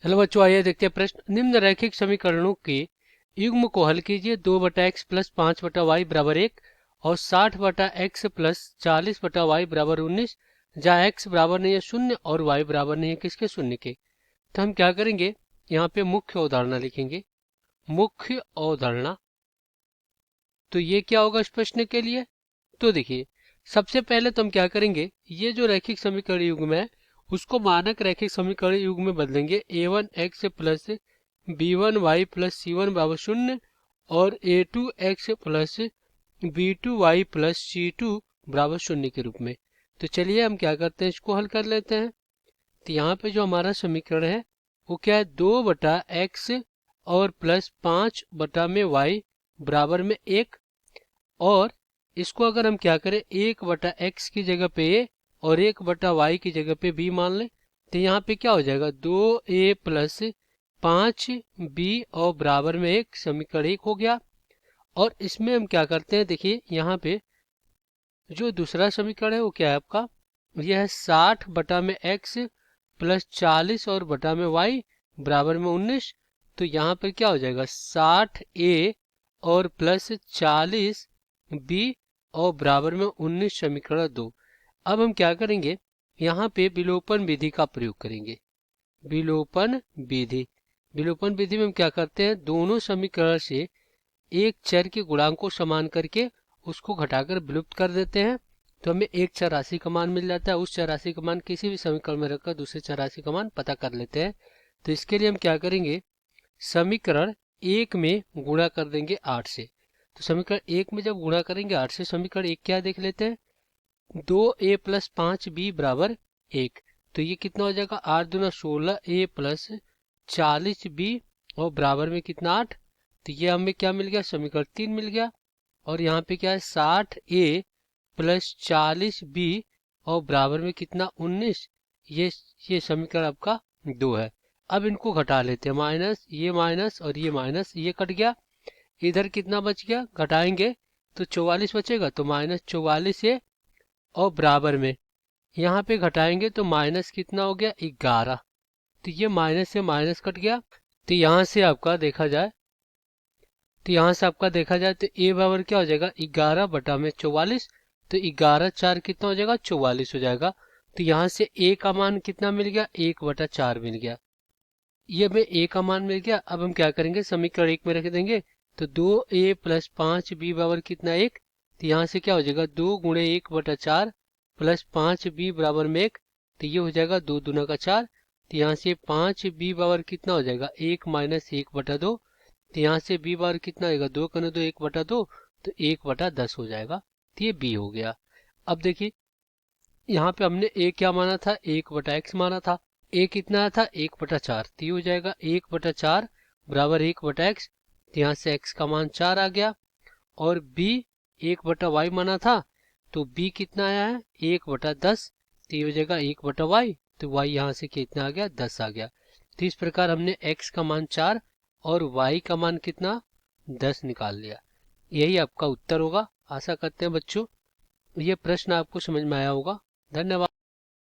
Hello बच्चों, आइए देखते हैं प्रश्न। निम्न रैखिक समीकरणों के युग्म को हल कीजिए। 2/x प्लस 5/y बराबर 1 और 60/x प्लस 40/y बराबर 19, जहाँ x बराबर नहीं है 0 और y बराबर नहीं है किसके, 0 के। तो हम क्या करेंगे, यहाँ पे मुख्य अवधारणा लिखेंगे। मुख्य अवधारणा, तो ये क्या होगा इस प्रश्न के लिए। तो देखिए, सबसे पहले तो हम क्या करेंगे, ये जो रैखिक समीकरण युग्म है उसको मानक रैखिक समीकरण युग्म में बदलेंगे। a1x plus b1y plus c1 बराबर 0 और a2x plus b2y plus c2 बराबर 0 के रूप में। तो चलिए हम क्या करते हैं, इसको हल कर लेते हैं। तो यहाँ पे जो हमारा समीकरण है वो क्या है, 2/x और प्लस 5/y बराबर में 1। और इसको अगर हम क्या करें, 1/x की जगह पे a और 1/y की जगह पे b मान लें, तो यहाँ पे क्या हो जाएगा, 2a प्लस 5b और बराबर में 1, समीकरण 1 हो गया। और इसमें हम क्या करते हैं, देखिए यहाँ पे जो दूसरा समीकरण है वो क्या है आपका, यह है 60/x प्लस 40 और बटा में y बराबर में 19। तो यहाँ पर क्या हो जाएगा, 60a और प्लस 40b और बराबर में 19, समीकरण 2। अब हम क्या करेंगे, यहाँ पे विलोपन विधि का प्रयोग करेंगे। विलोपन विधि, विलोपन विधि में हम क्या करते हैं, दोनों समीकरण से एक चर के गुणांक को समान करके उसको घटाकर विलुप्त कर देते हैं। तो हमें एक चर राशि का मान मिल जाता है। उस चर राशि का मान किसी भी समीकरण में रखकर दूसरे चर राशि का मान पता कर लेते हैं। तो इसके लिए हम क्या करेंगे, समीकरण 1 में गुणा कर देंगे 8 से। तो समीकरण 1 में जब गुणा करेंगे 8 से, समीकरण 1 क्या देख लेते हैं, 2a प्लस 5b बराबर 1। तो ये कितना हो जाएगा, 8 दूना 16a प्लस 40b और बराबर में कितना, 8। तो ये हमें क्या मिल गया, समीकरण 3 मिल गया। और यहाँ पे क्या है, 60a प्लस 40b और बराबर में कितना, 19। ये समीकरण आपका 2 है। अब इनको घटा लेते हैं, माइनस और ये माइनस, ये कट गया। इधर कितना बच गया, घटाएंगे तो 44 बचेगा, तो -44 है और बराबर में यहाँ पे घटाएंगे तो माइनस कितना हो गया, 11। तो ये माइनस से माइनस कट गया। तो यहाँ से आपका देखा जाए तो a बराबर क्या हो जाएगा, 11/44। तो 11×4 कितना हो जाएगा, 44 हो जाएगा। तो यहाँ से a का मान कितना मिल गया, 1/4 मिल गया। ये हमें a का मान मिल गया। अब हम क्या करेंगे, समीकरण 1 में रख देंगे। तो 2a प्लस 5b बराबर कितना, 1। तो यहाँ से क्या हो जाएगा, 2 गुणे 1/4 प्लस 5b बराबर में 1। तो ये हो जाएगा 2 दूना का 4। तो यहाँ से 5b बराबर कितना हो जाएगा, 1 माइनस 1/2। तो यहाँ से b बार कितना आएगा, 2 करने 2 1/2, तो 1/10 हो जाएगा। तो ये b हो गया। अब देखिए यहाँ पे हमने a क्या माना था, 1/x माना था। a कितना था, 1/4। तो ये हो जाएगा 1/4 बराबर 1/x। तो यहाँ से x का मान 4 आ गया। और b 1/y माना था, तो b कितना आया है, 1/10। तो ये हो जाएगा 1/y। तो y यहाँ से कितना आ गया, 10 आ गया। तो इस प्रकार हमने x का मान 4 और y का मान कितना, 10 निकाल लिया। यही आपका उत्तर होगा। आशा करते हैं बच्चों ये प्रश्न आपको समझ में आया होगा। धन्यवाद।